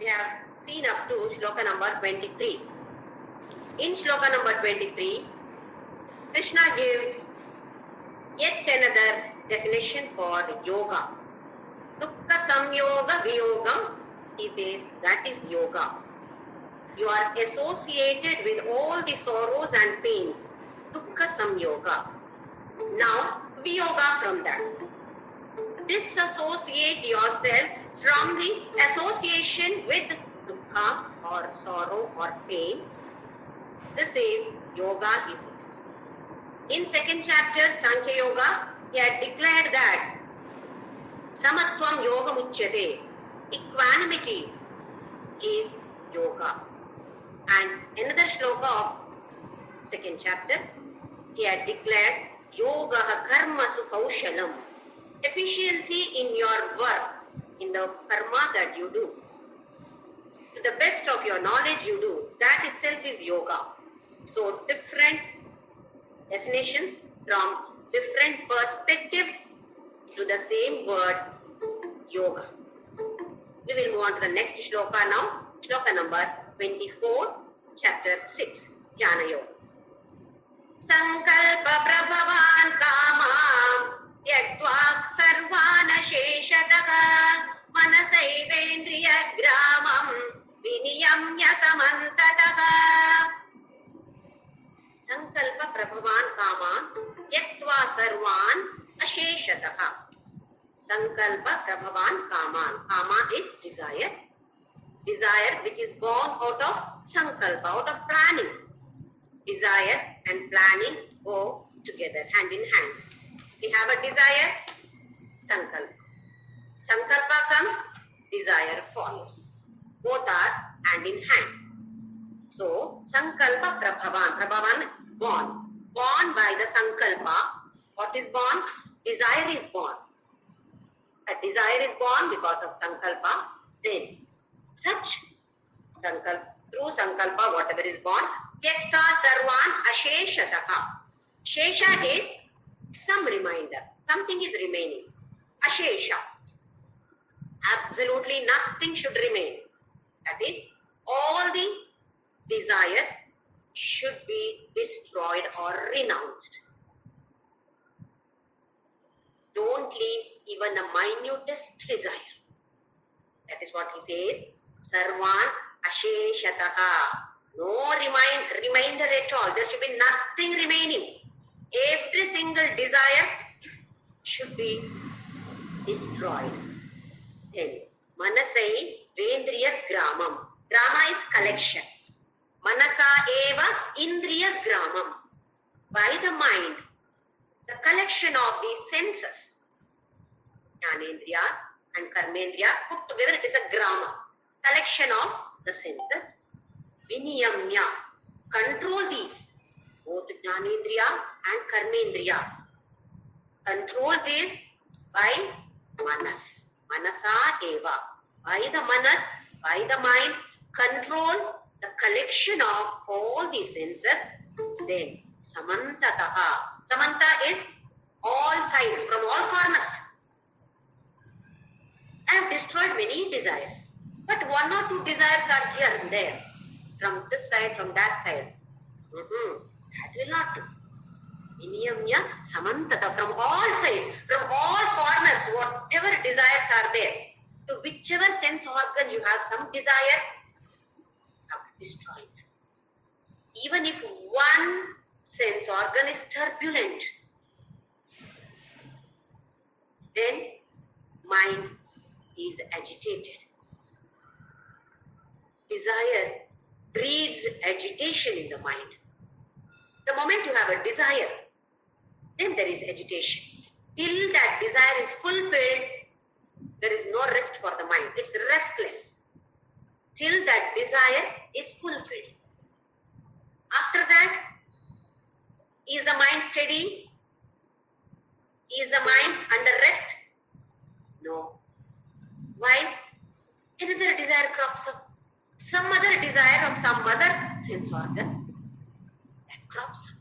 we have seen up to Shloka number 23. In Shloka number 23, Krishna gives yet another definition for yoga. Dukkha samyoga viyogam, he says that is yoga. You are associated with all the sorrows and pains. Dukkha samyoga. Now, viyoga from that. Disassociate yourself from the association with dukkha or sorrow or pain. This is yoga, he says. In second chapter, Sankhya Yoga, he had declared that Samatvam Yoga Muchyate, equanimity is yoga. And another shloka of second chapter, he had declared Yoga Karma Sukhaushalam, efficiency in your work, in the karma that you do. To the best of your knowledge you do, that itself is yoga. So different definitions from different perspectives to the same word, yoga. We will move on to the next shloka now. Shloka number 24, chapter 6, Jnana Yoga. Sankalpa prabhavan kamam tyaktva sarvana sheshataka manasaivendriya gramam viniyamya samantataka. Sankalpa prabhavan kaman tyaktva sarvan asheshataka. Sankalpa prabhavan kaman. Kama is desire. Desire which is born out of sankalpa, out of planning. Desire and planning go together, hand in hands. We have a desire, sankalpa. Sankalpa comes, desire follows. Both are hand in hand. So, sankalpa prabhavan. Prabhavan is born. Born by the sankalpa. What is born? Desire is born. A desire is born because of sankalpa. Then, such sankalpa, through sankalpa, whatever is born, tyakta sarvan asheshataka. Shesha is some reminder. Something is remaining. Ashesha. Absolutely nothing should remain. That is, all the desires should be destroyed or renounced. Don't leave even a minutest desire. That is what he says. Sarvan asheshataka. No reminder at all. There should be nothing remaining. Every single desire should be destroyed. Then, manasai vendriya gramam. Grama is collection. Manasa eva indriya gramam. By the mind, the collection of the senses, jnanendriyas and karmendriyas put together, it is a grama. Collection of the senses. Viniyamya. Control these. Both jnanendriya and karmendriyas. Control this by manas. Manasa eva. By the manas, by the mind, control the collection of all the senses. Then, samantataha. Samanta is all sides, from all corners. I have destroyed many desires. But one or two desires are here and there. From this side, from that side. That will not do. Viniyamya samantata. From all sides, from all corners, whatever desires are there, to whichever sense organ you have some desire, destroy them. Even if one sense organ is turbulent, then mind is agitated. Desire breeds agitation in the mind. The moment you have a desire, then there is agitation. Till that desire is fulfilled, there is no rest for the mind. It's restless. Till that desire is fulfilled. After that, is the mind steady? Is the mind under rest? No. Why? Another desire crops up. Some other desire of some other sense organ that crops up.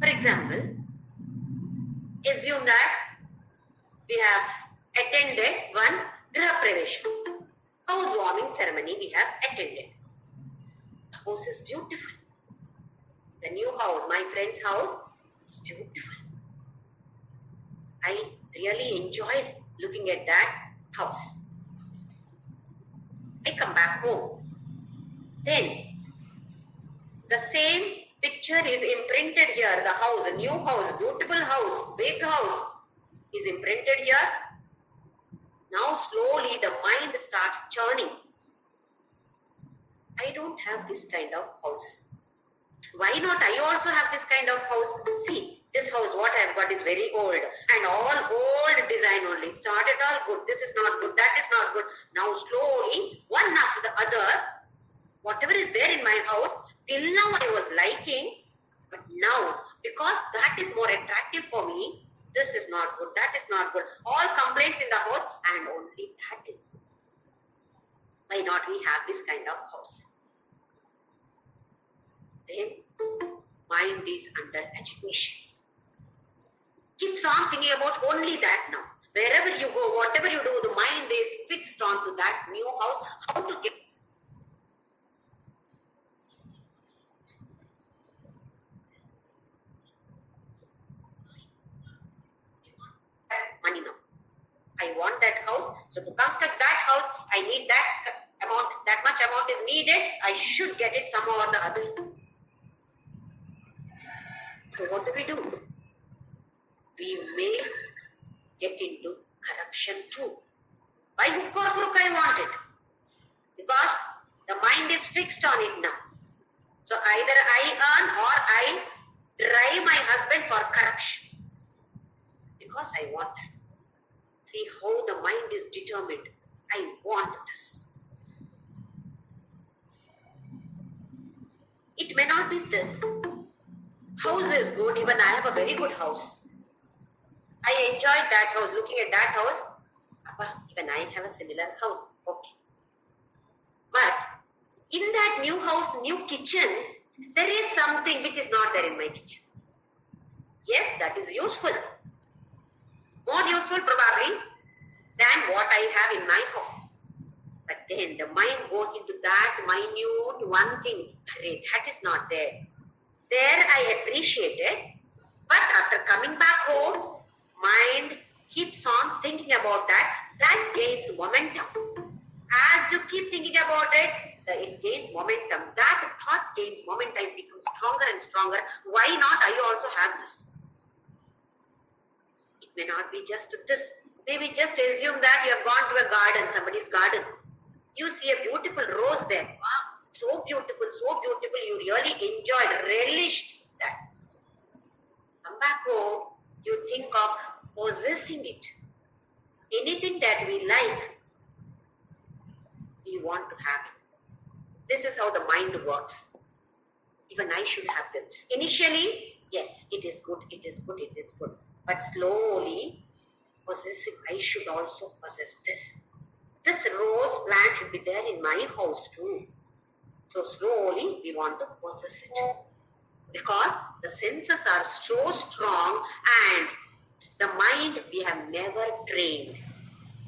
For example, assume that we have attended one Griha Pravesha, housewarming ceremony we have attended. The house is beautiful. The new house, my friend's house, is beautiful. I really enjoyed looking at that house. I come back home. Then the same picture is imprinted here. The house, a new house, beautiful house, big house is imprinted here. Now slowly the mind starts churning. I don't have this kind of house. Why not I also have this kind of house? See, this house what I have got is very old and all old design only. It's not at all good. This is not good. That is not good. Now slowly, one after the other, whatever is there in my house, till now I was liking, but now because that is more attractive for me, this is not good. That is not good. All complaints in the house and only that is good. Why not we have this kind of house? Then mind is under agitation. Keeps on thinking about only that now. Wherever you go, whatever you do, the mind is fixed on to that new house. How to get money now. I want that house. So to construct that house, I need that amount. That much amount is needed. I should get it somehow or the other. So what do? We may get into corruption too. By hook or crook I want it. Because the mind is fixed on it now. So either I earn or I drive my husband for corruption. Because I want that. See how the mind is determined. I want this. It may not be this. House is good. Even I have a very good house. I enjoyed that house. Looking at that house, even I have a similar house. Okay. But in that new house, new kitchen, there is something which is not there in my kitchen. Yes, that is useful. More useful probably than what I have in my house. But then the mind goes into that minute one thing. That is not there. There I appreciate it. But after coming back home, mind keeps on thinking about that. That gains momentum. As you keep thinking about it, it gains momentum. That thought gains momentum. It becomes stronger and stronger. Why not I also have this? It may not be just this. Maybe just assume that you have gone to a garden, somebody's garden. You see a beautiful rose there. Wow, so beautiful, so beautiful. You really enjoyed, relished that. Come back home, you think of possessing it. Anything that we like, we want to have it. This is how the mind works. Even I should have this. Initially, yes, it is good, it is good, it is good. But slowly, possessing, I should also possess this. This rose plant should be there in my house too. So slowly, we want to possess it. Because the senses are so strong and the mind we have never trained.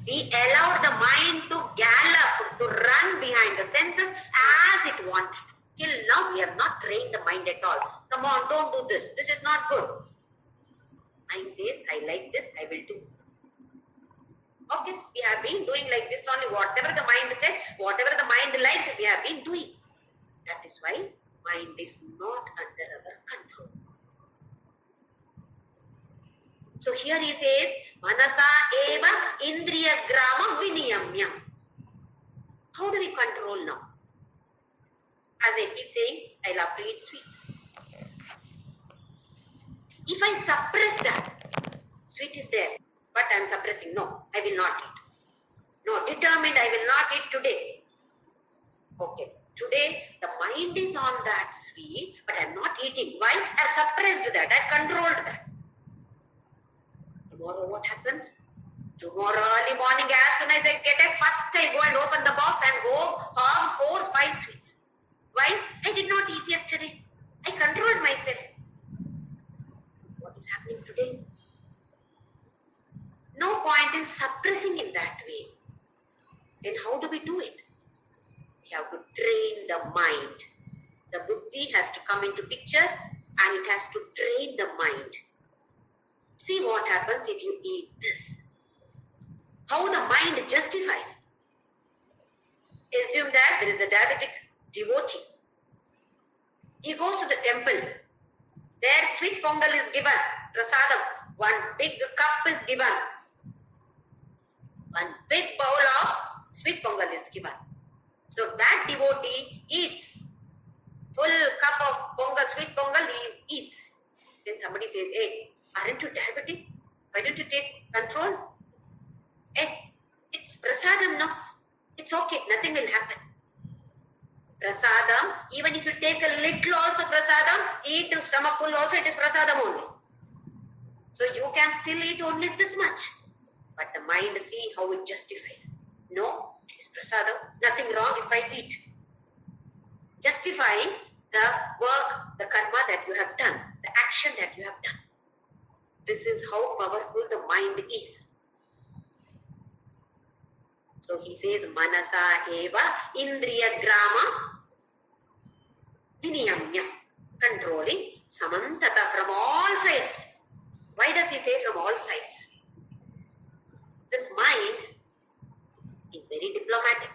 We allowed the mind to gallop, to run behind the senses as it wanted. Till now, we have not trained the mind at all. Come on, don't do this. This is not good. Mind says, I like this, I will do. Okay, we have been doing like this only. Whatever the mind said, whatever the mind liked, we have been doing. That is why mind is not under our control. So here he says, Manasa eva indriya grama viniyamya. How do we control now? As I keep saying, I love to eat sweets. If I suppress that, sweet is there, but I am suppressing. No, I will not eat. No, determined I will not eat today. Okay, today the mind is on that sweet, but I am not eating. Why? I have suppressed that, I have controlled that. Tomorrow what happens? Tomorrow early morning as soon as I get up, first I go and open the box and go home 4 or 5 sweets. Why? I did not eat yesterday. I controlled myself. What is happening today? No point in suppressing in that way. Then how do we do it? We have to train the mind. The buddhi has to come into picture and it has to train the mind. See what happens if you eat this. How the mind justifies. Assume that there is a diabetic devotee. He goes to the temple. There sweet pongal is given. Prasadam. One big cup is given. One big bowl of sweet pongal is given. So that devotee eats. Full cup of pongal, sweet pongal, he eats. Then somebody says, hey, aren't you diabetic? Why don't you take control? Hey, it's prasadam, no? It's okay, nothing will happen. Prasadam, even if you take a little also prasadam, eat to stomach full also, it is prasadam only. So you can still eat only this much. But the mind, see how it justifies. No, it is prasadam, nothing wrong if I eat. Justifying the work, the karma that you have done, the action that you have done. This is how powerful the mind is. So he says, Manasa eva indriya grama viniyamya. Controlling samantata from all sides. Why does he say from all sides? This mind is very diplomatic.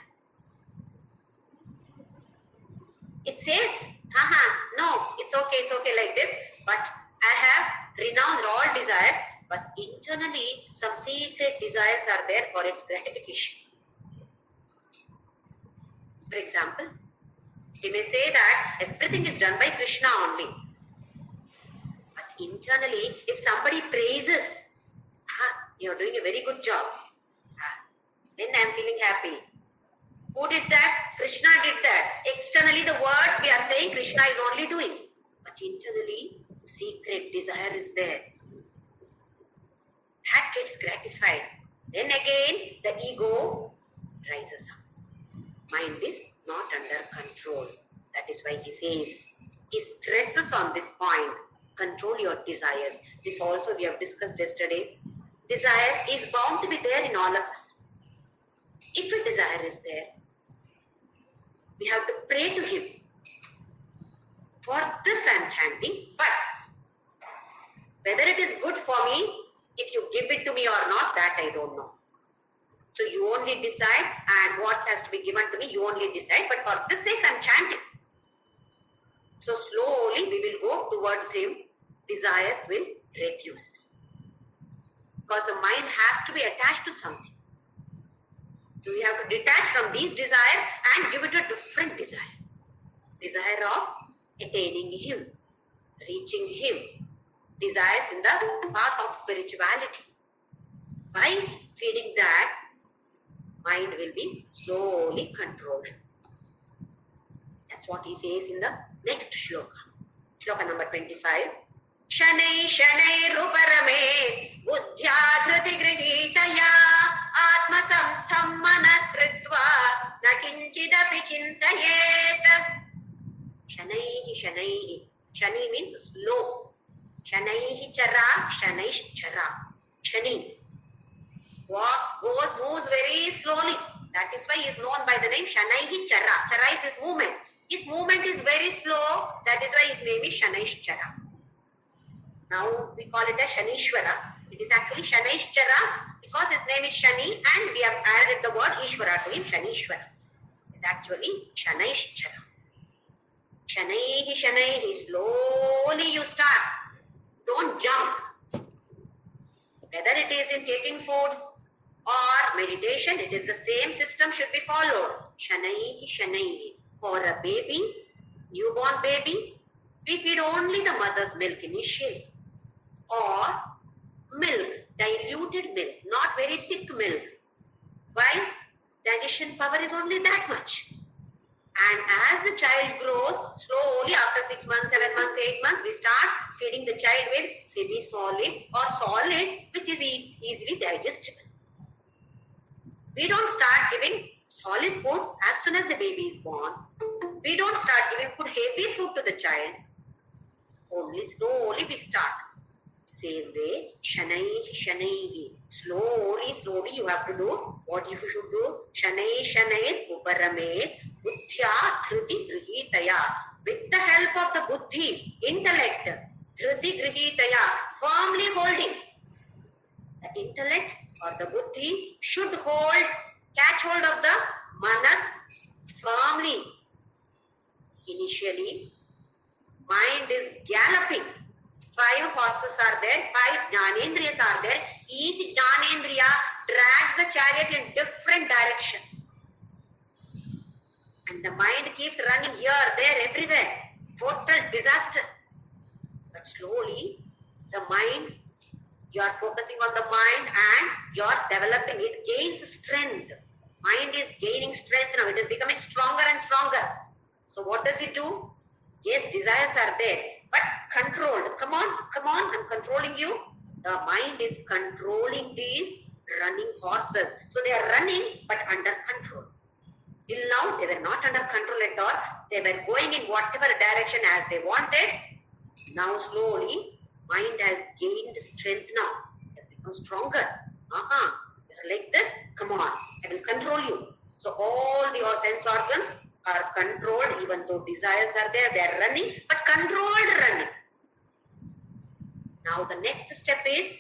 It says, no, it's okay like this, but I have renounced all desires, but internally some secret desires are there for its gratification. For example, he may say that everything is done by Krishna only. But internally, if somebody praises, you're doing a very good job, then I'm feeling happy. Who did that? Krishna did that. Externally, the words we are saying Krishna is only doing. But internally, secret desire is there. That gets gratified. Then again, the ego rises up. Mind is not under control. That is why he says, he stresses on this point. Control your desires. This also we have discussed yesterday. Desire is bound to be there in all of us. If a desire is there, we have to pray to him. For this I am chanting, but whether it is good for me, if you give it to me or not, that I don't know. So you only decide, and what has to be given to me, you only decide. But for this sake, I am chanting. So slowly we will go towards him. Desires will reduce. Because the mind has to be attached to something. So we have to detach from these desires and give it a different desire. Desire of attaining him, reaching him. Desires in the path of spirituality. By feeding that, mind will be slowly controlled. That's what he says in the next shloka. Shloka number 25. Shanai shanai ruparame buddhya dhriti grihitaya atma samstham manakritva nakinchidapi chintayet. Shanaihi shanaihi. Shani means slow. Shanaihi chara, shanaish chara. Shani walks, goes, moves very slowly. That is why he is known by the name Shanaihi chara. Chara is his movement. His movement is very slow. That is why his name is Shanaish chara. Now we call it as Shanishwara. It is actually Shanaish chara because his name is Shani and we have added the word Ishwara to him, Shanishwara. It is actually Shanaish chara. Shanaihi shanaihi. Slowly you start. Don't jump. Whether it is in taking food or meditation, it is the same system should be followed. Shanaihi shanaihi. For a baby, newborn baby, we feed only the mother's milk initially. Or milk, diluted milk, not very thick milk. Why? Digestion power is only that much. And as the child grows, slowly after 6 months, 7 months, 8 months, we start feeding the child with semi-solid or solid, which is easily digestible. We don't start giving solid food as soon as the baby is born. We don't start giving heavy food to the child. Only slowly we start. Same way, shanaihi, shanaihi. Slowly, slowly you have to do what you should do. Shanai, shanai, uparame, buddhya, dhriti, grihitaya. With the help of the buddhi, intellect, dhriti, grihitaya, firmly holding. The intellect or the buddhi should catch hold of the manas firmly. Initially, mind is galloping. 5 horses are there, 5 jnanendriyas are there. Each jnanendriya drags the chariot in different directions. And the mind keeps running here, there, everywhere. Total disaster. But slowly, the mind, you are focusing on the mind and you are developing it, gains strength. Mind is gaining strength now. It is becoming stronger and stronger. So what does it do? Yes, desires are there, but controlled. Come on, I'm controlling you. The mind is controlling these running horses. So they are running, but under control. Till now, they were not under control at all. They were going in whatever direction as they wanted. Now slowly, mind has gained strength now. It has become stronger. You're like this, come on, I will control you. So all your sense organs are controlled, even though desires are there, they are running, but controlled running. Now the next step is,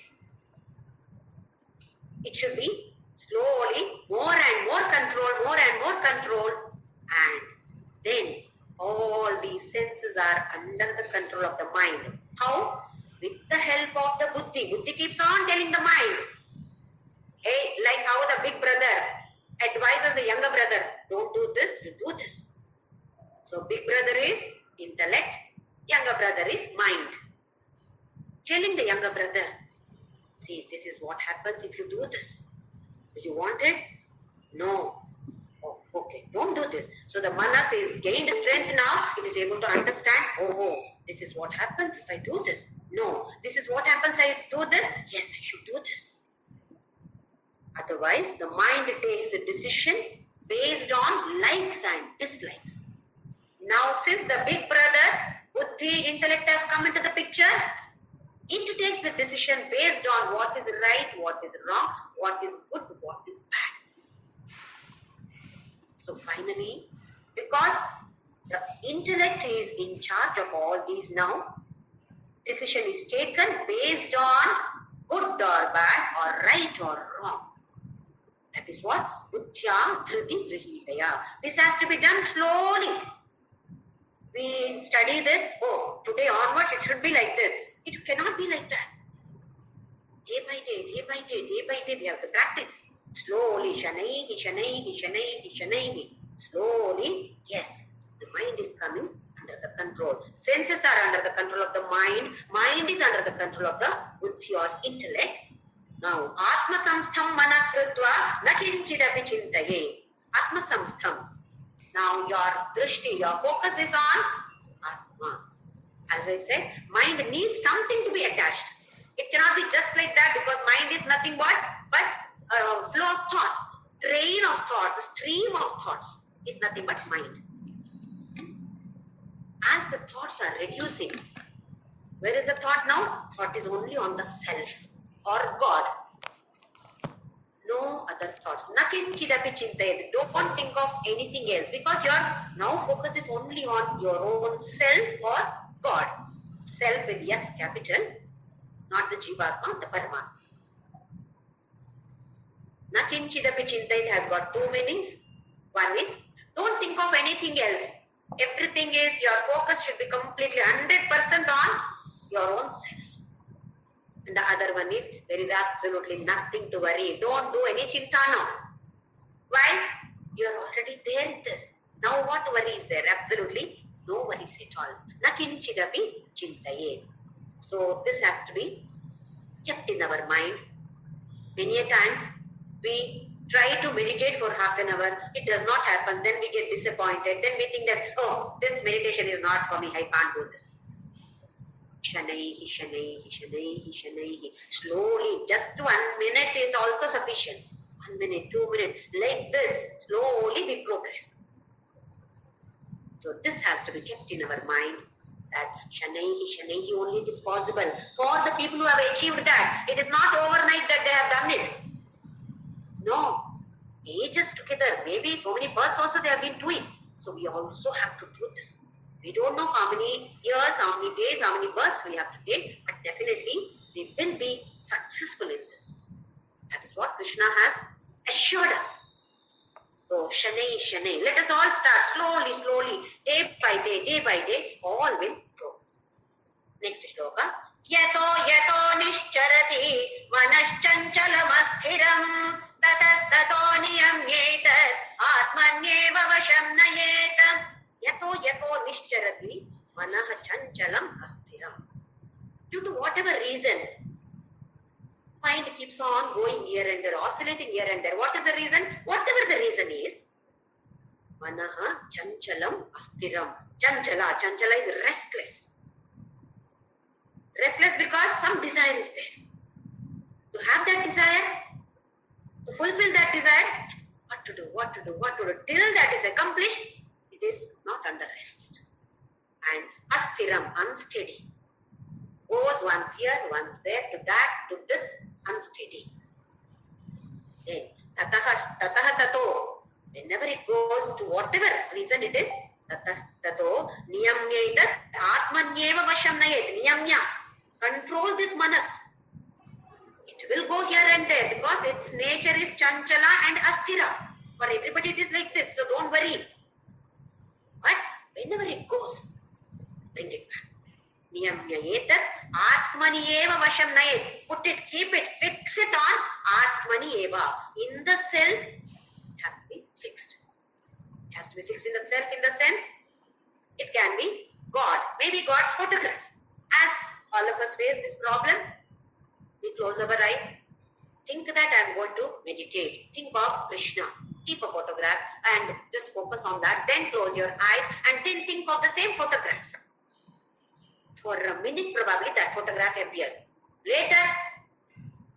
it should be slowly more and more control, and then all these senses are under the control of the mind. How? With the help of the buddhi. Buddhi keeps on telling the mind. Hey, like how the big brother advises the younger brother, don't do this, you do this. So big brother is intellect, younger brother is mind. Telling the younger brother, see, this is what happens if you do this. Do you want it? No. Oh, okay, don't do this. So the manas is gained strength now. It is able to understand, oh, this is what happens if I do this. No, this is what happens if I do this. Yes, I should do this. Otherwise, the mind takes a decision based on likes and dislikes. Now, since the big brother, buddhi, intellect has come into the picture, it takes the decision based on what is right, what is wrong, what is good, what is bad. So finally, because the intellect is in charge of all these now, decision is taken based on good or bad, or right or wrong. That is what? Buddhya dhriti grihitaya. This has to be done slowly. We study this, oh, today onwards it should be like this. It cannot be like that. Day by day, we have to practice. Slowly, shanaihi. Slowly, yes, the mind is coming under the control. Senses are under the control of the mind. Mind is under the control of the buddhi or intellect. Now, Atma Samstham Manakrutva Nakinchidapi Chintaye. Atma Samstham. Now, your drishti, your focus is on Atma. As I said, mind needs something to be attached. It cannot be just like that, because mind is nothing but flow of thoughts, train of thoughts, stream of thoughts is nothing but mind. As the thoughts are reducing, where is the thought now? Thought is only on the self or God. No other thoughts. Nakinchidapi chintayate. Don't think of anything else, because your now focus is only on your own self or God. Self with yes capital, not the Jivatma, the Paramatma. Nakinchidapi chintayate has got two meanings. One is, don't think of anything else. Everything is, your focus should be completely 100% on your own self. And the other one is, there is absolutely nothing to worry. Don't do any chinta now. Why? You are already there in this. Now what worry is there? Absolutely no worries at all. Nakinchidapi chintaye. So this has to be kept in our mind. Many a times we try to meditate for half an hour. It does not happen. Then we get disappointed. Then we think that, oh, this meditation is not for me. I can't do this. Shanaihi. Slowly, just 1 minute is also sufficient. 1 minute, 2 minutes, like this, slowly we progress. So this has to be kept in our mind. That Shanaihi only it is possible for the people who have achieved that. It is not overnight that they have done it. No. Ages together, maybe so many births also they have been doing. So we also have to do this. We don't know how many years, how many days, how many births we have to take, but definitely we will be successful in this. That is what Krishna has assured us. So, Shanai, let us all start slowly, day by day, all will progress. Next shloka. Yato nishcharati manaschanchalamastiram tatastato niyamyetat atmanyeva vasham nayet. Yato nishcharati manah astiram. Due to whatever reason, mind keeps on going here and there, oscillating here and there. What is the reason? Whatever the reason is, manaha chanchalam astiram. Chanchala is restless. Restless because some desire is there. To have that desire, to fulfill that desire, what to do. Till that is accomplished, it is not under rest. And astiram, unsteady. Goes once here, once there, to that, to this, unsteady. Then, tataha tato, whenever it goes to whatever reason it is, tato, niyamyaitat, atmanyeva vasham nayet, niyamya, control this manas. It will go here and there because its nature is chanchala and astira. For everybody it is like this, so don't worry. But whenever it goes, bring it back. Niyamyayetat atmani eva vasham nayet. Put it, keep it, fix it on atmani eva. In the self, it has to be fixed. It has to be fixed in the self in the sense, it can be God. Maybe God's photograph. As all of us face this problem, we close our eyes. Think that I am going to meditate. Think of Krishna. Keep a photograph and just focus on that. Then close your eyes and then think of the same photograph. For a minute, probably that photograph appears. Later,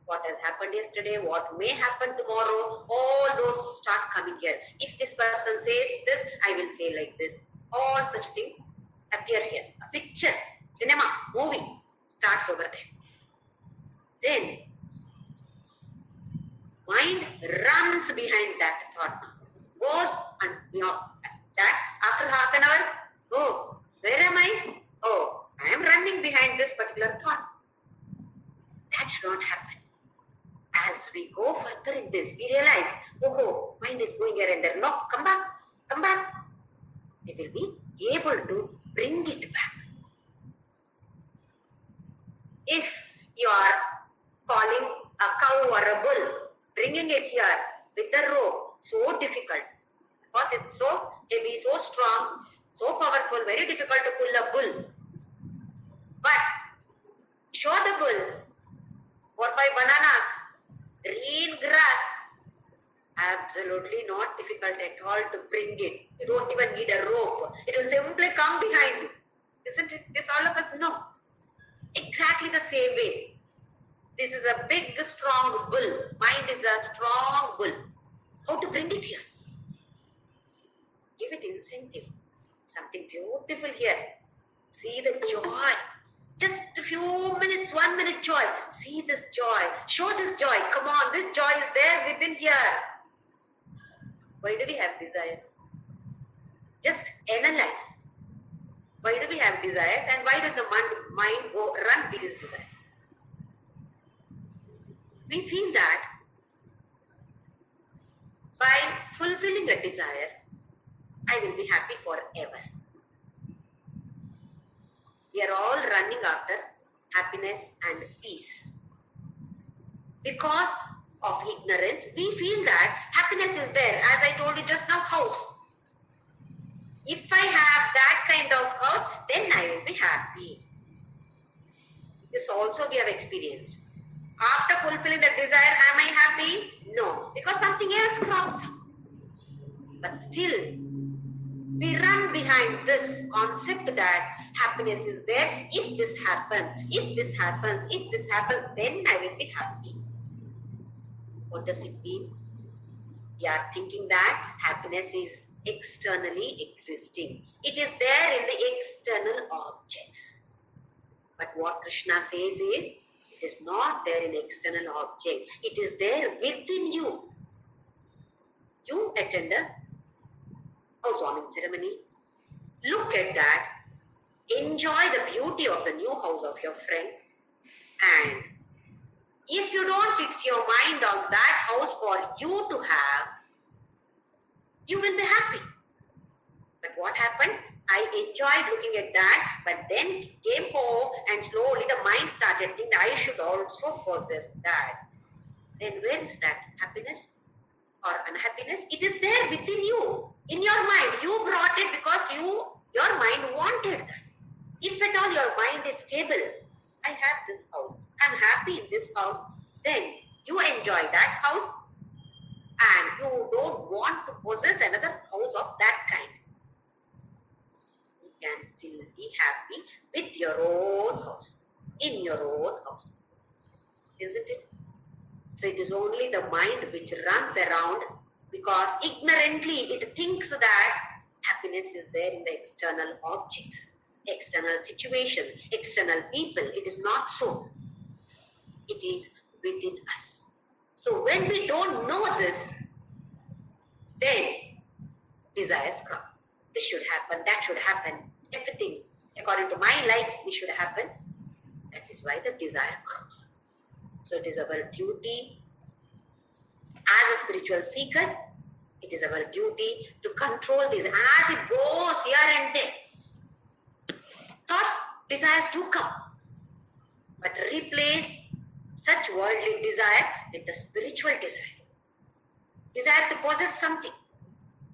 what has happened yesterday, what may happen tomorrow, all those start coming here. If this person says this, I will say like this. All such things appear here. A picture, cinema, movie starts over there. Then, mind runs behind that thought. Goes and that after half an hour, oh, where am I? Oh, I am running behind this particular thought. That should not happen. As we go further in this, we realize, oh, mind is going here and there. No, come back. We will be able to bring it back. If you are calling a cow or a bull, bringing it here with the rope, so difficult. Because it's so heavy, so strong, so powerful, very difficult to pull a bull. But show the bull 4-5 bananas, green grass, absolutely not difficult at all to bring it. You don't even need a rope. It will simply come behind you. Isn't it? This all of us know. Exactly the same way. This is a big, strong bull. Mind is a strong bull. How to bring it here? Give it incentive. Something beautiful here. See the joy. Just a few minutes, 1 minute joy. See this joy. Show this joy. Come on, this joy is there within here. Why do we have desires? Just analyze. Why do we have desires and why does the mind go run with these desires? We feel that by fulfilling a desire, I will be happy forever. We are all running after happiness and peace. Because of ignorance, we feel that happiness is there. As I told you just now, house. If I have that kind of house, then I will be happy. This also we have experienced. After fulfilling the desire, am I happy? No, because something else crops up. But still, we run behind this concept that happiness is there. If this happens, then I will be happy. What does it mean? We are thinking that happiness is externally existing. It is there in the external objects. But what Krishna says is, it is not there in external objects. It is there within you. You attend a housewarming ceremony. Look at that. Enjoy the beauty of the new house of your friend. And if you don't fix your mind on that house for you to have, you will be happy. But what happened? I enjoyed looking at that, but then came home and slowly the mind started thinking I should also possess that. Then where is that happiness or unhappiness? It is there within you, in your mind. You brought it because your mind wanted that. If at all your mind is stable, I have this house, I'm happy in this house, then you enjoy that house and you don't want to possess another house of that kind. You can still be happy with your own house, in your own house. Isn't it? So it is only the mind which runs around because ignorantly it thinks that happiness is there in the external objects, external situations, external people. It is not so. It is within us. So when we don't know this, then desires come. This should happen, that should happen, everything according to my likes, this should happen. That is why the desire comes. So it is our duty as a spiritual seeker, it is our duty to control this as it goes here and there. Thoughts, desires do come, but replace such worldly desire with the spiritual desire. Desire to possess something.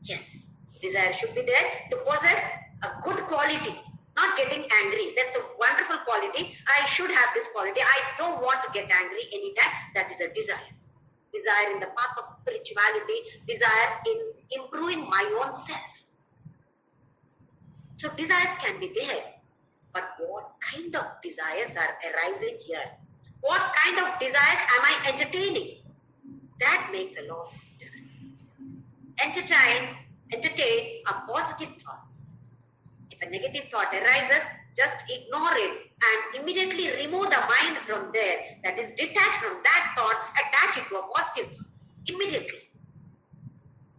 Yes, desire should be there to possess a good quality, not getting angry. That's a wonderful quality. I should have this quality. I don't want to get angry anytime. That is a desire. Desire in the path of spirituality, desire in improving my own self. So desires can be there. But what kind of desires are arising here? What kind of desires am I entertaining? That makes a lot of difference. Entertain a positive thought. If a negative thought arises, just ignore it and immediately remove the mind from there. That is, detach from that thought, attach it to a positive thought. Immediately.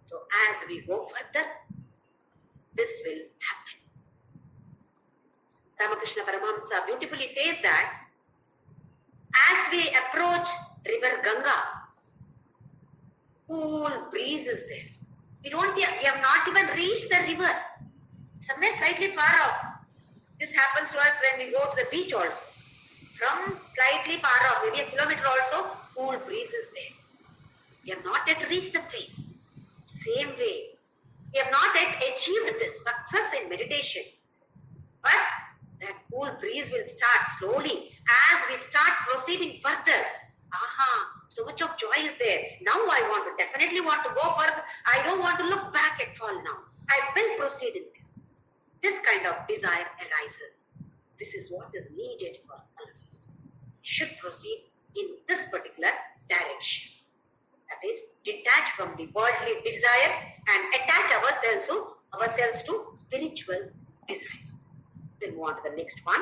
So as we go further, this will happen. Ramakrishna Paramahamsa beautifully says that as we approach river Ganga, cool breeze is there. We have not even reached the river. Somewhere slightly far off. This happens to us when we go to the beach also. From slightly far off, maybe a kilometer also, cool breeze is there. We have not yet reached the place. Same way, we have not yet achieved this success in meditation. But that cool breeze will start slowly as we start proceeding further. So much of joy is there. Now I definitely want to go further. I don't want to look back at all now. I will proceed in this. This kind of desire arises. This is what is needed for all of us. We should proceed in this particular direction. That is, detach from the worldly desires and attach ourselves to spiritual desires. We'll move on to the next one.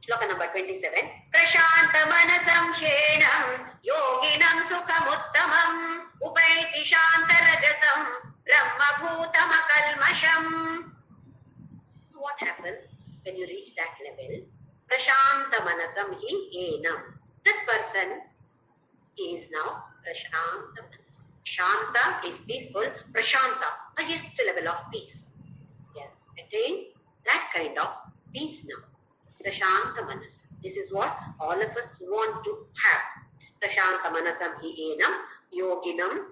Shloka number 27. Prashanta manasam shenam yoginam sukhamuttamam upaiti shanta rajasam brahma bhutam akalmasham. What happens when you reach that level? Prashanta manasam hi enam. This person is now prashanta manasam. Shanta is peaceful. Prashanta, highest level of peace. Yes, attain that kind of peace now. Prashanta manas. This is what all of us want to have. Prashanta manasam hi enam yoginam.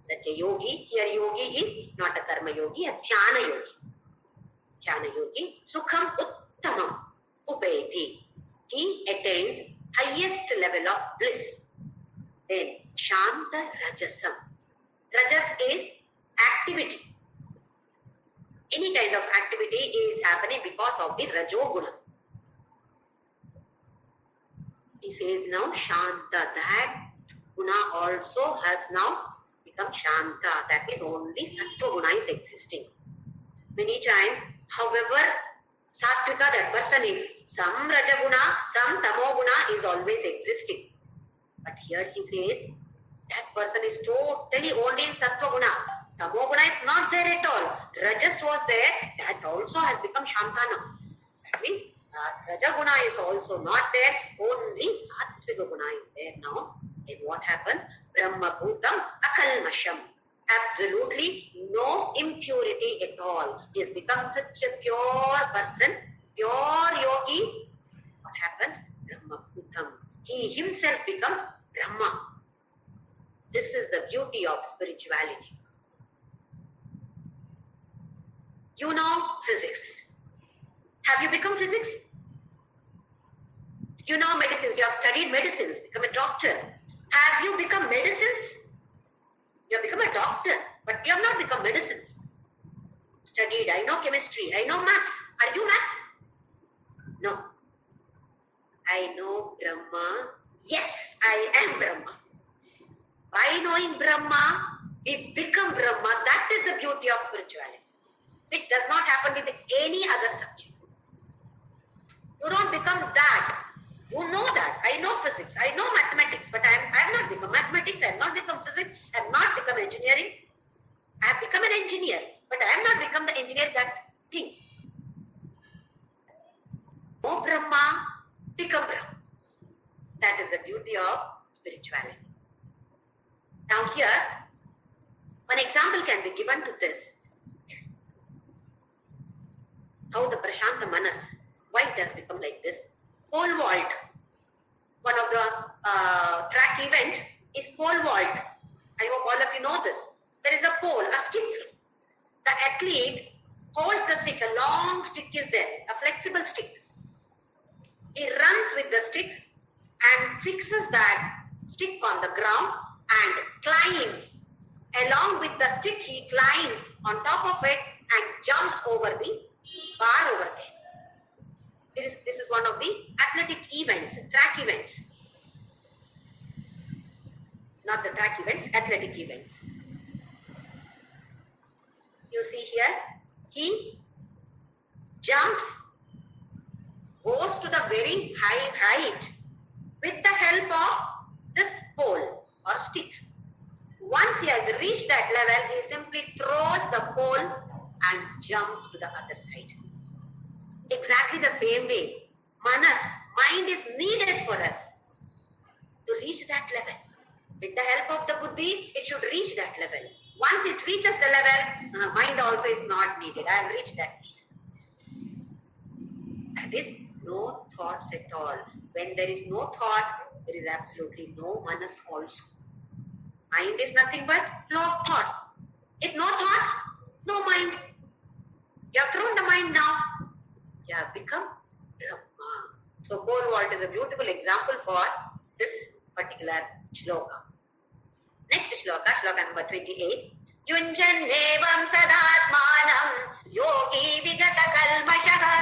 Such a yogi. Here yogi is not a karma yogi, a jnana yogi. Jnana yogi. Sukham uttamam upayati. He attains highest level of bliss. Then shanta rajasam. Rajas is activity. Any kind of activity is happening because of the rajoguna. He says now Shanta, that guna also has now become Shanta. That means only Sattva Guna is existing. Many times, however Sattvika that person is, some Rajaguna, some Tamoguna is always existing. But here he says, that person is totally only in Sattva Guna. Tamoguna is not there at all. Rajas was there, that also has become Shantana. That means Rajaguna is also not there, only Sattvika Guna is there now. Then what happens? Brahma Bhutam Akalmasham. Absolutely no impurity at all. He has become such a pure person, pure yogi. What happens? Brahma Bhutam. He himself becomes Brahma. This is the beauty of spirituality. You know physics. Have you become physics? You know medicines. You have studied medicines, become a doctor. Have you become medicines? You have become a doctor, but you have not become medicines. Studied, I know chemistry, I know maths. Are you maths? No. I know Brahma. Yes, I am Brahma. By knowing Brahma, we become Brahma. That is the beauty of spirituality, which does not happen with any other subject. You don't become that. You know that. I know physics. I know mathematics. But I have not become mathematics. I have not become physics. I have not become engineering. I have become an engineer. But I have not become the engineer that thing. Know Brahma, become Brahma. That is the beauty of spirituality. Now here, one example can be given to this. How the Prashanta Manas, why it has become like this? Pole vault. One of the track event is pole vault. I hope all of you know this. There is a pole, a stick. The athlete holds the stick. A long stick is there, a flexible stick. He runs with the stick and fixes that stick on the ground and climbs. Along with the stick, he climbs on top of it and jumps over the bar over there. This is one of the athletic events, track events. Not the track events, athletic events. You see here, he jumps, goes to the very high height with the help of this pole or stick. Once he has reached that level, he simply throws the pole and jumps to the other side. Exactly the same way, Manas, mind is needed for us to reach that level. With the help of the Buddhi, it should reach that level. Once it reaches the level, mind also is not needed. I have reached that place. That is no thoughts at all. When there is no thought, there is absolutely no Manas also. Mind is nothing but flow of thoughts. If no thought, no mind. You have thrown the mind now. You have become Brahma. So pole vault is a beautiful example for this particular shloka. Next shloka, shloka number 28. Yunjannevam sadatmanam yogi vigata kalmashaha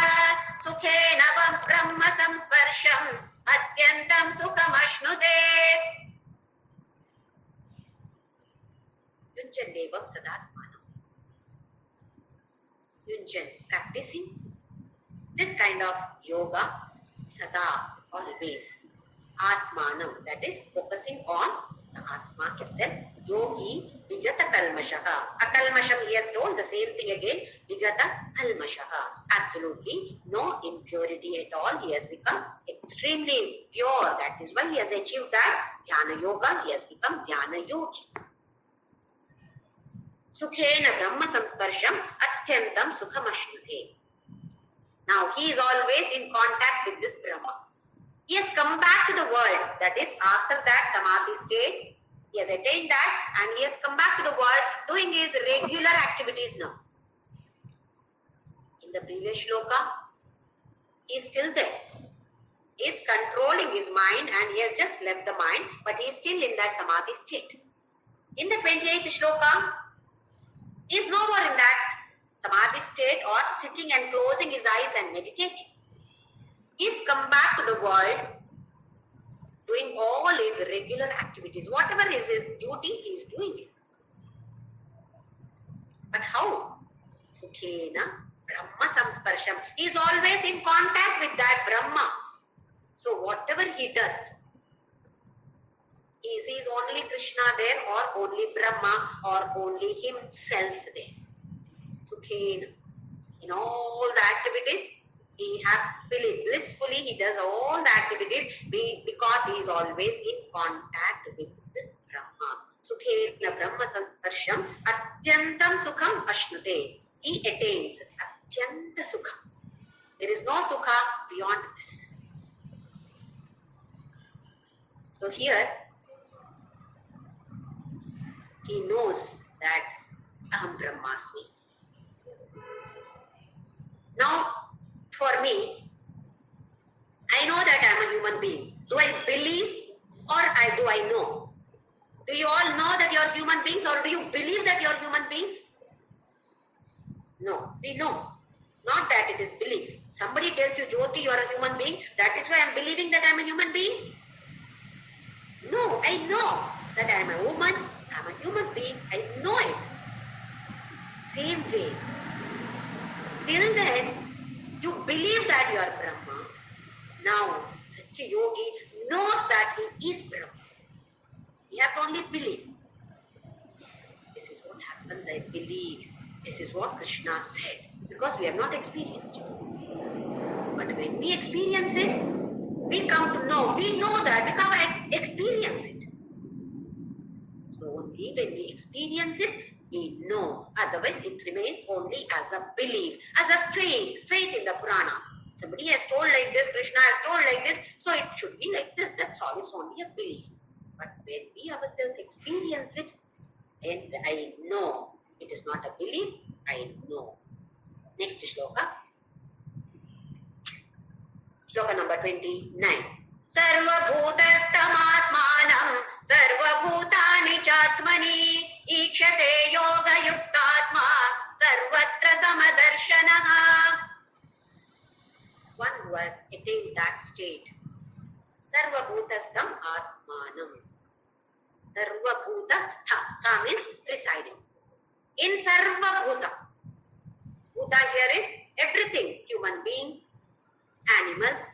sukhenavam brahma samsparsham atyantam sukhamashnute. Yunjannevam sadatmanam. Yunjan, practicing this kind of yoga, sada, always. Atmanam, that is focusing on the Atma itself. Yogi, vigata kalmashaha. Akalmasham, he has told the same thing again. Vigata kalmashaha. Absolutely no impurity at all. He has become extremely pure. That is why he has achieved that Dhyana Yoga. He has become Dhyana Yogi. Sukhena Brahma Samsparsham Atyantam Sukhamashnate. Now he is always in contact with this Brahma. He has come back to the world. That is, after that Samadhi state, he has attained that and he has come back to the world doing his regular activities now. In the previous shloka, he is still there. He is controlling his mind and he has just left the mind, but he is still in that Samadhi state. In the 28th shloka, he is no more in that Samadhi state or sitting and closing his eyes and meditating. He has come back to the world doing all his regular activities. Whatever is his duty, he is doing it. But how? Sukhena Brahma Samsparsham. He is always in contact with that Brahma. So whatever he does, he sees only Krishna there, or only Brahma, or only himself there. Sukhena. In all the activities, he happily, blissfully, he does all the activities because he is always in contact with this Brahma. Sukhena Brahma Samsparsham Atyantam Sukham Ashnute. He attains Atyanta Sukha. There is no Sukha beyond this. So here, he knows that Aham Brahmasmi. Now, for me, I know that I am a human being. Do I believe or do I know? Do you all know that you are human beings, or do you believe that you are human beings? No, we know. Not that it is belief. Somebody tells you, Jyoti, you are a human being. That is why I am believing that I am a human being. No, I know that I am a woman. I am a human being. I know it. Same way. Till then, you believe that you are Brahma. Now, such a yogi knows that he is Brahma. We have to only believe. This is what happens, I believe. This is what Krishna said. Because we have not experienced it. But when we experience it, we come to know. We know that we come to experience it. So only when we experience it, we know. Otherwise, it remains only as a belief, as a faith in the Puranas. Somebody has told like this, Krishna has told like this, so it should be like this. That's all. It's only a belief. But when we ourselves experience it, then I know. It is not a belief, I know. Next shloka. Shloka number 29. Sarva bhutastamatmanam sarva bhutani chatmani ikshate yoga yuktatma sarvatra samadarshanaha. One who has attained that state. Sarva bhutastam atmanam. Sarva bhuta stha means residing. In sarva bhuta. Bhuta here is everything. Human beings, animals,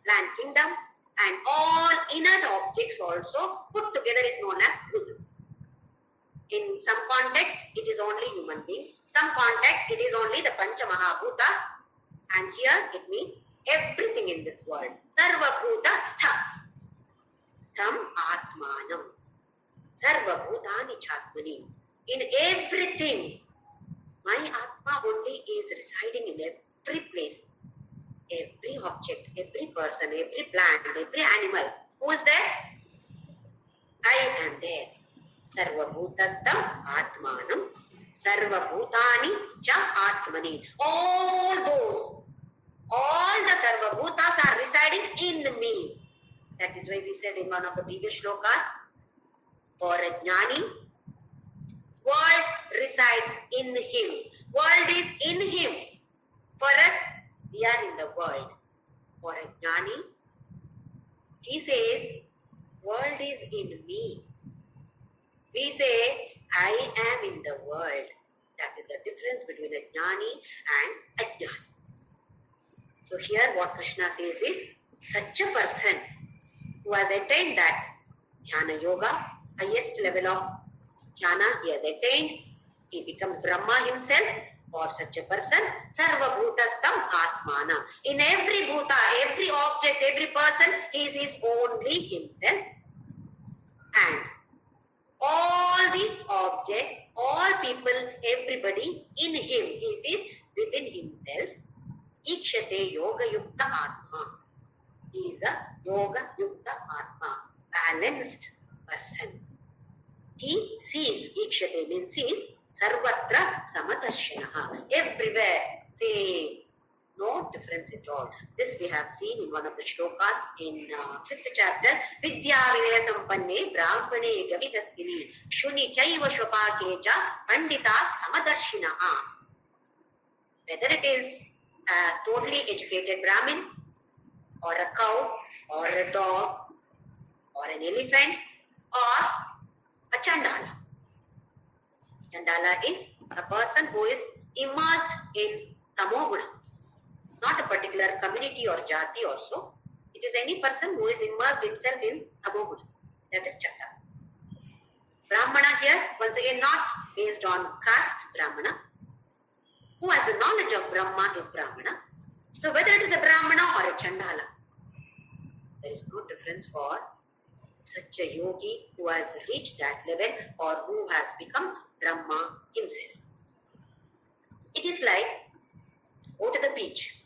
plant kingdom, and all inert objects also put together is known as bhuta. In some context, it is only human beings. Some context, it is only the Pancha Mahabhutas. And here it means everything in this world. Sarva bhuta stha. Stham atmanam. Sarva bhutani chatmani. In everything, my Atma only is residing in every place. Every object, every person, every plant, every animal. Who is there? I am there. Sarva bhutastam atmanam. Sarva bhutani cha atmani. All the sarva bhutas are residing in me. That is why we said in one of the previous shlokas, for a jnani, world resides in him. World is in him. For us, we are in the world. For a jnani, he says, world is in me. We say, I am in the world. That is the difference between a jnani and a jnani. So here what Krishna says is, such a person who has attained that jnana yoga, highest level of jnana he has attained, he becomes Brahma himself. For such a person, sarva bhutastam atmana. In every bhuta, every object, every person, he sees only himself. And all the objects, all people, everybody in him, he sees within himself. Ikshate yoga yukta atma. He is a yoga yukta atma, balanced person. He sees, ikshate means sees, sarvatra samadarshanaha. Everywhere, same, no difference at all. This we have seen in one of the shlokas in 5th chapter. Vidya vinaya sampanne brahmane gavitastini shuni chaiva shvapakecha pandita samadarshinaha. Whether it is a totally educated Brahmin, or a cow, or a dog, or an elephant, or a Chandala. Chandala is a person who is immersed in tamoguna, not a particular community or jati or so. It is any person who is immersed himself in tamoguna. That is Chandala. Brahmana here, once again, not based on caste, Brahmana. Who has the knowledge of Brahma is Brahmana. So whether it is a Brahmana or a Chandala, there is no difference for such a yogi who has reached that level or who has become Brahma himself. It is like, go to the beach.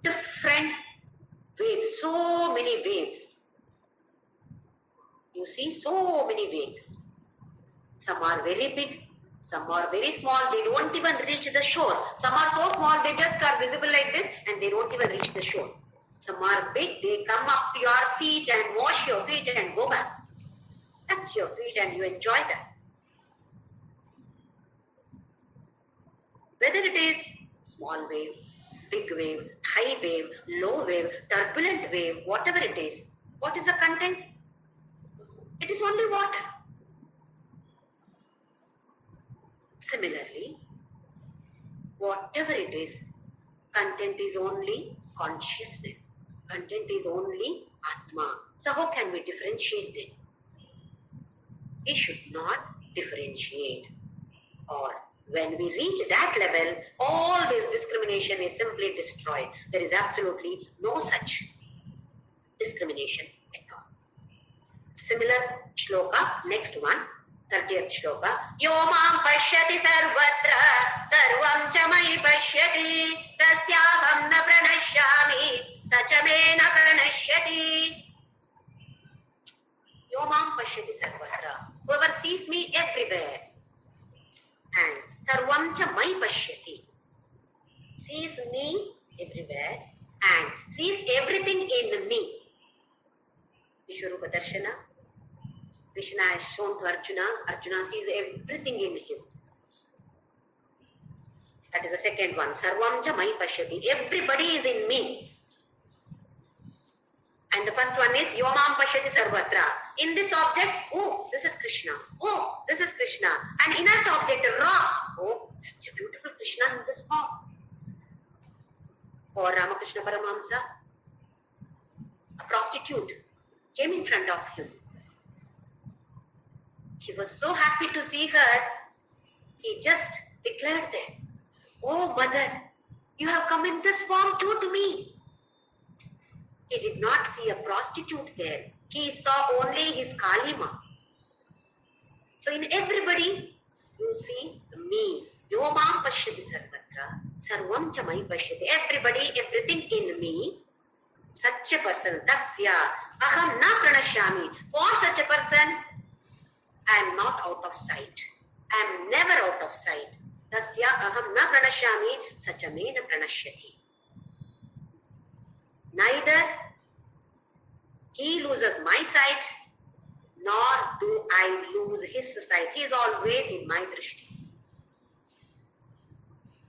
Different waves, so many waves. You see so many waves. Some are very big, some are very small, they don't even reach the shore. Some are so small, they just are visible like this and they don't even reach the shore. Some are big, they come up to your feet and wash your feet and go back. Touch your feet and you enjoy that. Whether it is small wave, big wave, high wave, low wave, turbulent wave, whatever it is, what is the content? It is only water. Similarly, whatever it is, content is only consciousness. Content is only Atma. So how can we differentiate them? We should not differentiate. Or when we reach that level, all this discrimination is simply destroyed. There is absolutely no such discrimination at all. Similar shloka, next one, 30th shloka. Yo mam pashyati sarvatra sarvam cha mai pashyati tasyaham na pranashyami sacha me na pranashyati. Yo mam pashyati sarvatra. Whoever sees me everywhere. And sarvam cha mai pashyati. Sees me everywhere and sees everything in me. Vishwarupa Darshana. Krishna has shown to Arjuna. Arjuna sees everything in him. That is the second one. Sarvam cha mai pashyati. Everybody is in me. And the first one is Yomam pashyati sarvatra. In this object, oh, this is Krishna. Oh, this is Krishna. An inert object, a rock. Oh, such a beautiful Krishna in this form. Or Ramakrishna Paramahamsa, a prostitute, came in front of him. He was so happy to see her, he just declared there, oh mother, you have come in this form too to me. He did not see a prostitute there. He saw only his Kalima. So in everybody, you see me. Yomam pashyati sarvatra, sarvam cha mai pashyati. Everybody, everything in me. Such a person, tasya, aham na pranashyami. For such a person, I am not out of sight. I am never out of sight. Tasya aham na pranashyami, sacha me na pranashyati. Neither he loses my sight, nor do I lose his sight. He is always in my drishti.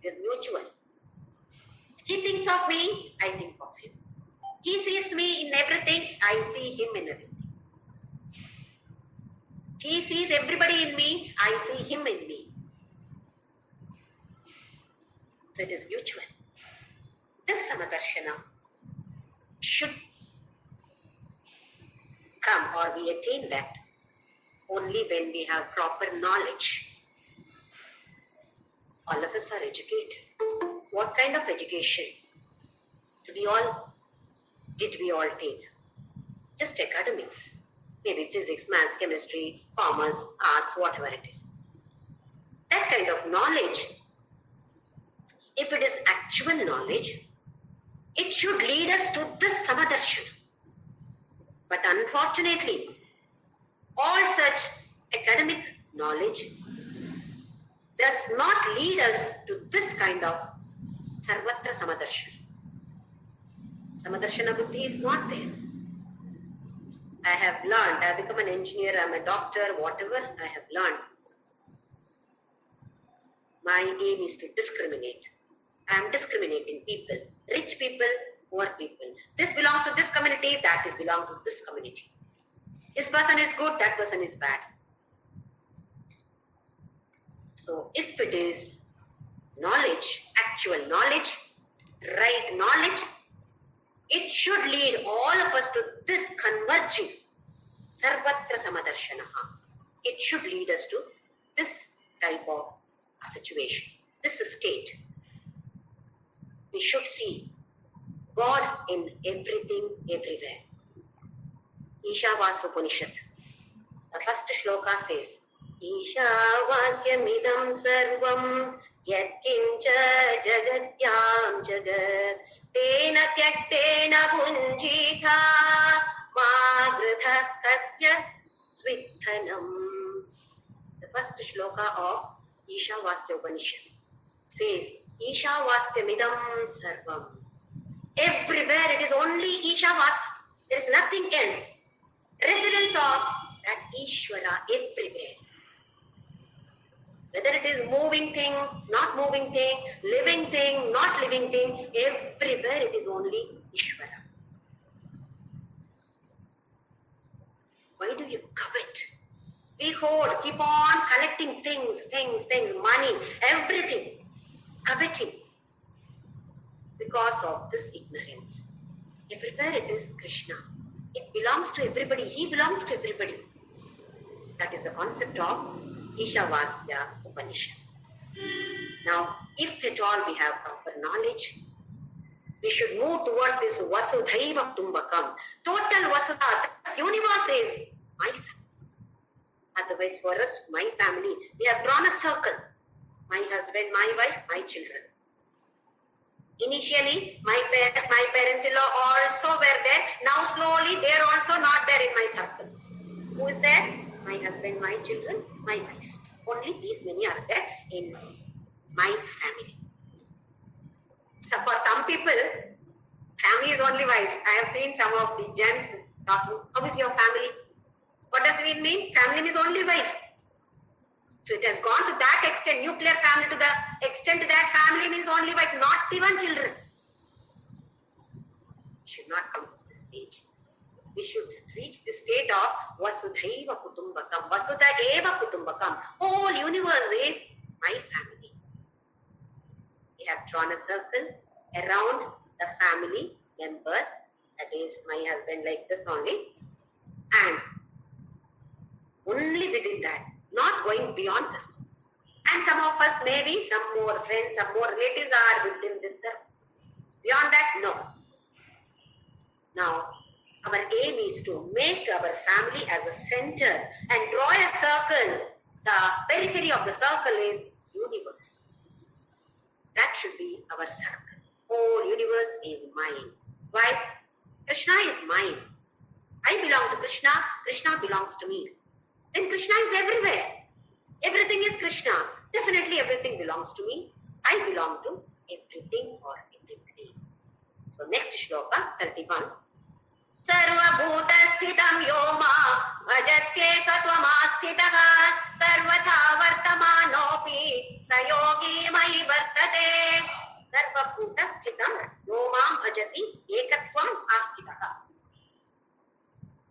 It is mutual. He thinks of me, I think of him. He sees me in everything, I see him in everything. He sees everybody in me, I see him in me. So it is mutual. This Samadarshana should come, or we attain that only when we have proper knowledge. All of us are educated. What kind of education did we all take? Just academics. Maybe physics, maths, chemistry, commerce, arts, whatever it is. That kind of knowledge, if it is actual knowledge, it should lead us to this Samadarshana. But unfortunately, all such academic knowledge does not lead us to this kind of Sarvatra Samadarshana. Samadarshana Buddhi is not there. I have learned, I have become an engineer, I am a doctor, whatever I have learned. My aim is to discriminate. I am discriminating people, rich people, poor people. This belongs to this community, that is belongs to this community. This person is good, that person is bad. So if it is knowledge, actual knowledge, right knowledge, it should lead all of us to this converging, sarvatra samadarshanaha. It should lead us to this type of situation, this state. We should see God in everything, everywhere. Ishavasya Upanishad. The first shloka says, Ishavasya midam sarvam yatkincha jagatyam jagat tena tyaktena bhunjitha magratha kasya swithanam. The first shloka of Ishavasya Upanishad says, Ishavasya midam sarvam. Everywhere it is only Ishavasya. There is nothing else. Residence of that Ishvara everywhere. Whether it is moving thing, not moving thing, living thing, not living thing, everywhere it is only Ishvara. Why do you covet? Behold, keep on collecting things, money, everything. Coveting. Because of this ignorance. Everywhere it is Krishna. It belongs to everybody. He belongs to everybody. That is the concept of Ishavasya Upanishad. Now, if at all we have proper knowledge, we should move towards this Vasudhaiva Kutumbakam. Total Vasudha. This universe is my family. Otherwise, for us, my family, we have drawn a circle. My husband, my wife, my children. Initially, my parents-in-law also were there. Now slowly, they are also not there in my circle. Who is there? My husband, my children, my wife. Only these many are there in my family. So for some people, family is only wife. I have seen some of the gents talking, how is your family? What does it mean? Family means only wife. So it has gone to that extent, nuclear family, to the extent that family means only wife, not even children. We should not come to this stage. We should reach the state of Vasudhaiva Kutumbakam. Vasudha Eva Kutumbakam. Whole universe is my family. We have drawn a circle around the family members. That is my husband, like this only. And only within that. Not going beyond this. And some of us, maybe some more friends, some more relatives are within this circle. Beyond that, no. Now, our aim is to make our family as a center and draw a circle. The periphery of the circle is universe. That should be our circle. Whole universe is mine. Why? Krishna is mine. I belong to Krishna. Krishna belongs to me. Then Krishna is everywhere. Everything is Krishna. Definitely everything belongs to me. I belong to everything or everybody. So next shloka, 31. Sarva bhuta sthitam yoma bhajatye katvamasthitaha sarvatha vartamanopi sayogi mai vartate sarva bhuta sthitam yomam bhajati ekatvam asthitaha.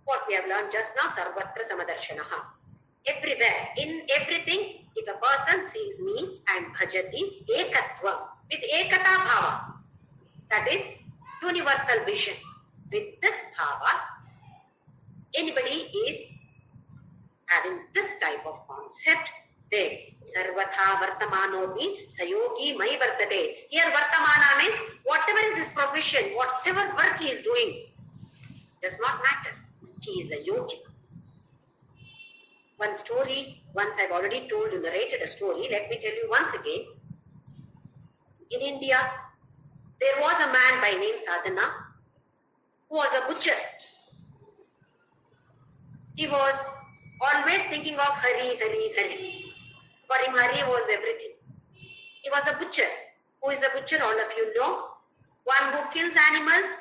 What we have learned just now, sarvatra samadarshanaha. Everywhere, in everything, if a person sees me and bhajati ekatvam, with ekata bhava, that is universal vision. With this bhava, anybody is having this type of concept, then sarvatha vartamanopi sayogi mai vartate. Here vartamana means whatever is his profession, whatever work he is doing, does not matter. He is a yogi. One story, once I've already told you, narrated a story. Let me tell you once again. In India, there was a man by name Sadhana who was a butcher. He was always thinking of Hari, Hari, Hari. For him, Hari was everything. He was a butcher. Who is a butcher? All of you know. One who kills animals,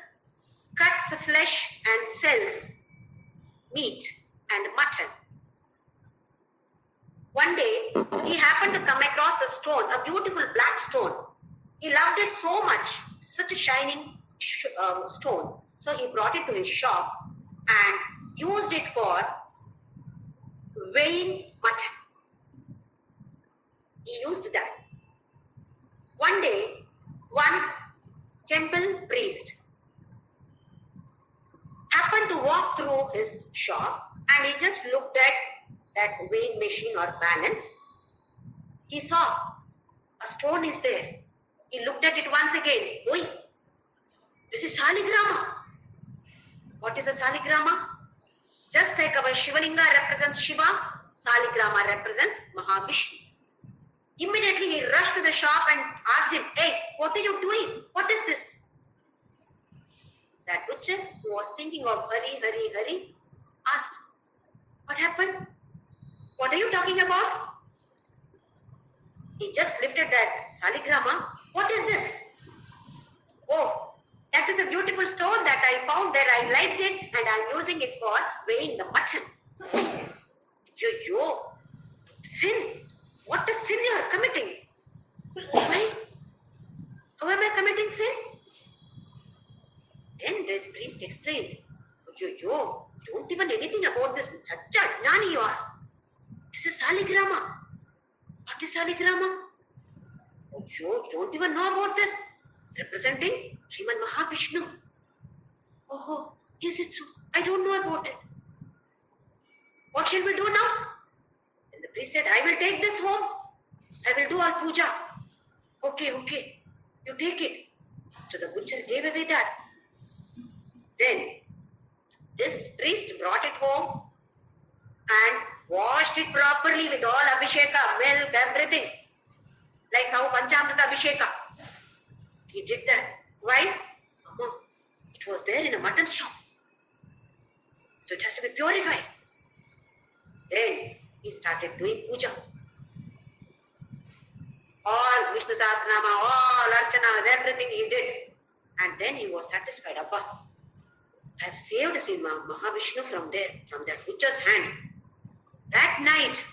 cuts flesh and sells meat and mutton. One day, he happened to come across a stone, a beautiful black stone. He loved it so much, such a shining stone. So he brought it to his shop and used it for weighing mutton. He used that. One day, one temple priest happened to walk through his shop and he just looked at that weighing machine or balance. He saw a stone is there. He looked at it once again. Oi, this is Saligrama. What is a Saligrama? Just like our Shivalinga represents Shiva, Saligrama represents Mahavishnu. Immediately he rushed to the shop and asked him, hey, what are you doing? What is this? That butcher, who was thinking of Hari, asked, what happened? What are you talking about? He just lifted that Saligrama. What is this? Oh, that is a beautiful stone that I found there. I liked it and I'm using it for weighing the mutton. Yo, sin. What a sin you are committing? Why? How am I committing sin? Then this priest explained, yo, don't even anything about this. Such a jnani you are. This is Saligrama. What is Saligrama? Oh, you don't even know about this. Representing Sriman Mahavishnu. Oh, is it so? I don't know about it. What shall we do now? And the priest said, I will take this home. I will do all puja. Okay. You take it. So the butcher gave away that. Then this priest brought it home and washed it properly with all abhisheka, milk, everything. Like how Panchamrita Abhisheka. He did that. Why? It was there in a mutton shop. So it has to be purified. Then he started doing puja. All Vishnu Sahasranama, all Archanas, everything he did. And then he was satisfied. Abba, I have saved Sri Mahavishnu from that butcher's hand. That night,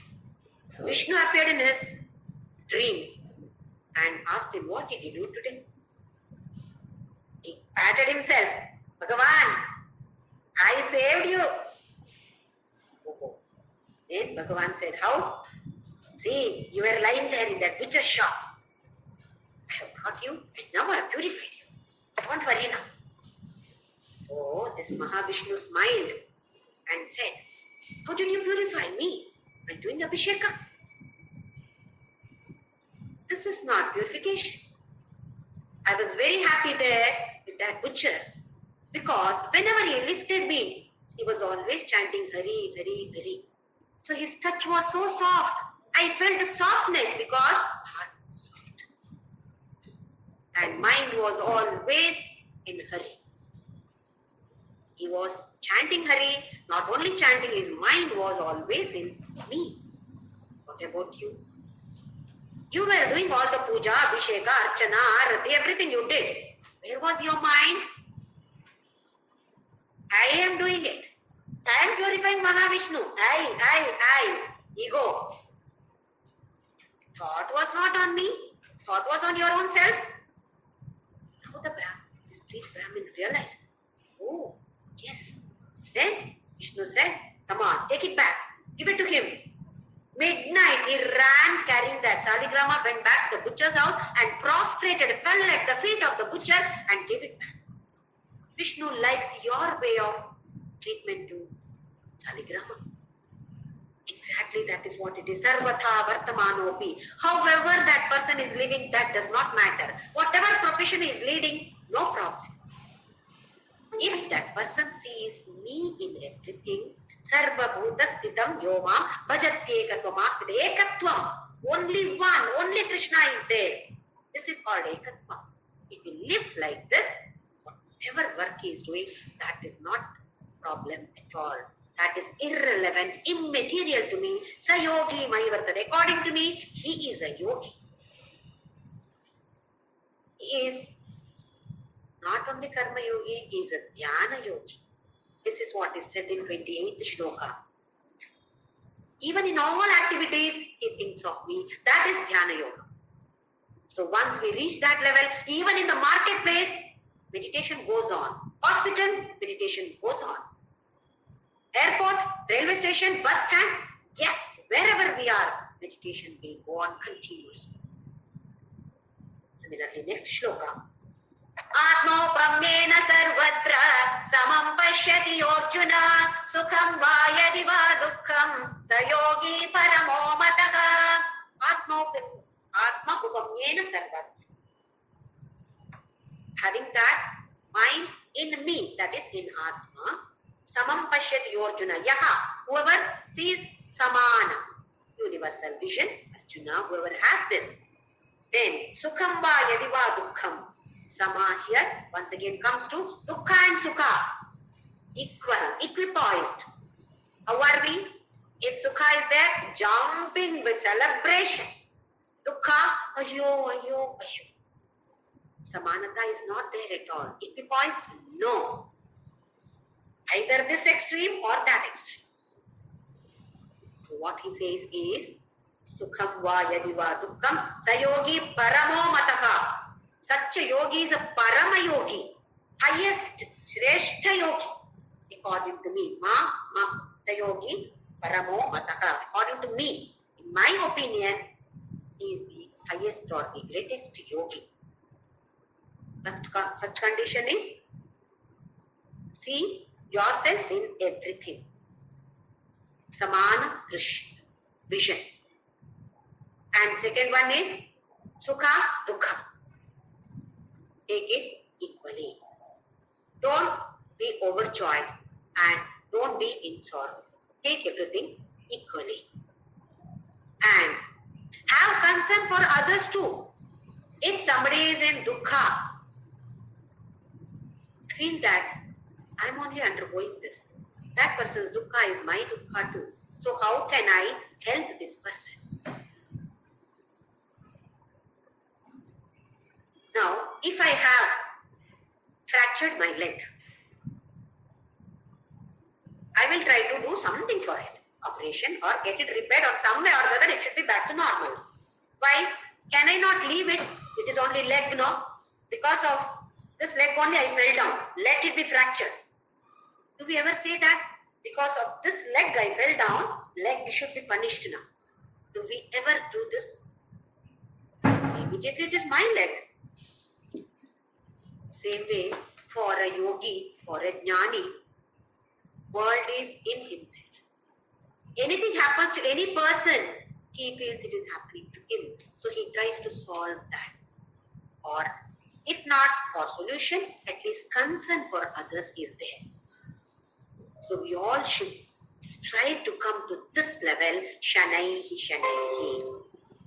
Vishnu appeared in his dream and asked him, what did he do today? He patted himself. Bhagavan, I saved you. Then Bhagavan said, how? See, you were lying there in that butcher's shop. I have brought you and now I have purified you. Don't worry now. So this Mahavishnu smiled and said, how did you purify me? By doing Abhisheka. This is not purification. I was very happy there with that butcher because whenever he lifted me, he was always chanting Hari, Hari, Hari. So his touch was so soft. I felt the softness because heart was soft. And mind was always in Hari. He was chanting Hari, not only chanting, his mind was always in me. What about you? You were doing all the puja, abhisheka, archana, arati, everything you did. Where was your mind? I am doing it. I am purifying Mahavishnu. I. Ego. Thought was not on me. Thought was on your own self. Now this priest Brahmin realized, oh, yes. Then Vishnu said, come on, take it back. Give it to him. Midnight, he ran carrying that Saligrama, went back to the butcher's house and prostrated, fell at the feet of the butcher and gave it back. Vishnu likes your way of treatment to Saligrama. Exactly, that is what it is. Sarvatha Vartamanopi. However that person is living, that does not matter. Whatever profession he is leading, no problem. If that person sees me in everything, Sarva Bhuta Sthitam Yomam Bhajatyekatvam Ekatvam. Only one, only Krishna is there. This is called Ekatvam. If he lives like this, whatever work he is doing, that is not problem at all. That is irrelevant, immaterial to me. Sayogi Maivartade. According to me, he is a yogi. He is not only Karma Yogi, he is a Dhyana Yogi. This is what is said in 28th Shloka. Even in all activities, he thinks of me. That is Dhyana Yoga. So once we reach that level, even in the marketplace, meditation goes on. Hospital, meditation goes on. Airport, railway station, bus stand, yes, wherever we are, meditation. meditation will go on continuously. Similarly, next shloka. Atmopamyena sarvatra samam pashyati Arjuna sukham va yadi va dukkham sayogi paramo mataha. Atma upamyena sarvatra. Having that mind in me, that is in Atma, samam pashyati Arjuna. Yaha, whoever sees samana, universal vision, Arjuna, whoever has this, then sukham va yadi va dukkham. Sama here once again comes to dukkha and sukha, equal, equipoised. How are we? If sukha is there, jumping with celebration. Dukkha, ayo, ayo, ayo. Samanata is not there at all. Equipoised? No. Either this extreme or that extreme. So what he says is, sukham va yadi va dukkham sayogi paramo mataha. Such a yogi is a parama yogi, highest, shrestha yogi, according to me. The yogi, paramo mataha. According to me, in my opinion, he is the highest or the greatest yogi. First condition is, see yourself in everything. Samana vision. And second one is, sukha, dukkha. Take it equally. Don't be overjoyed and don't be in sorrow. Take everything equally. And have concern for others too. If somebody is in dukkha, feel that I'm only undergoing this. That person's dukkha is my dukkha too. So how can I help this person? Now, if I have fractured my leg, I will try to do something for it. Operation or get it repaired or somewhere or other it should be back to normal. Why? Can I not leave it? It is only leg, no? Because of this leg only I fell down. Let it be fractured. Do we ever say that? Because of this leg I fell down, leg should be punished now. Do we ever do this? Immediately it is my leg. Same way, for a yogi, for a jnani, world is in himself. Anything happens to any person, he feels it is happening to him. So he tries to solve that. Or if not for solution, at least concern for others is there. So we all should strive to come to this level, shanaihi shanaihi.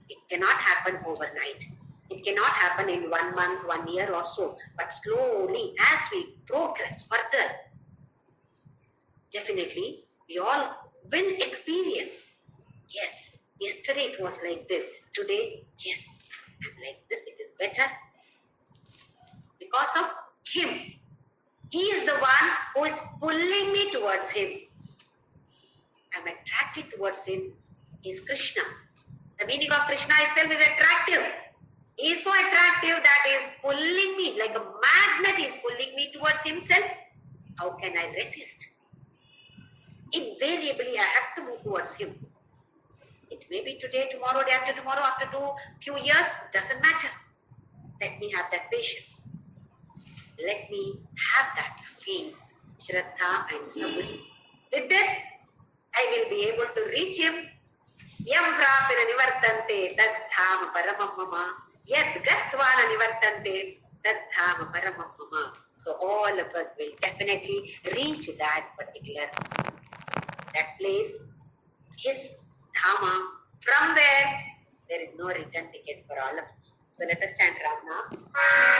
It cannot happen overnight. It cannot happen in 1 month, 1 year or so. But slowly, as we progress further, definitely we all will experience. Yes, yesterday it was like this. Today, yes, I'm like this. It is better. Because of him. He is the one who is pulling me towards him. I'm attracted towards him. He is Krishna. The meaning of Krishna itself is attractive. He is so attractive that he is pulling me like a magnet. He is pulling me towards himself. How can I resist? Invariably, I have to move towards him. It may be today, tomorrow, day after tomorrow, after few years, doesn't matter. Let me have that patience. Let me have that faith, Shraddha and Saburi. With this, I will be able to reach him. Yam prapena nivartante tad dhama paramam mama. Yad gatvana nivartante tad dhama paramam mama. So all of us will definitely reach that particular, that place, his dhama, from where there is no return ticket for all of us. So let us chant Ram Naam.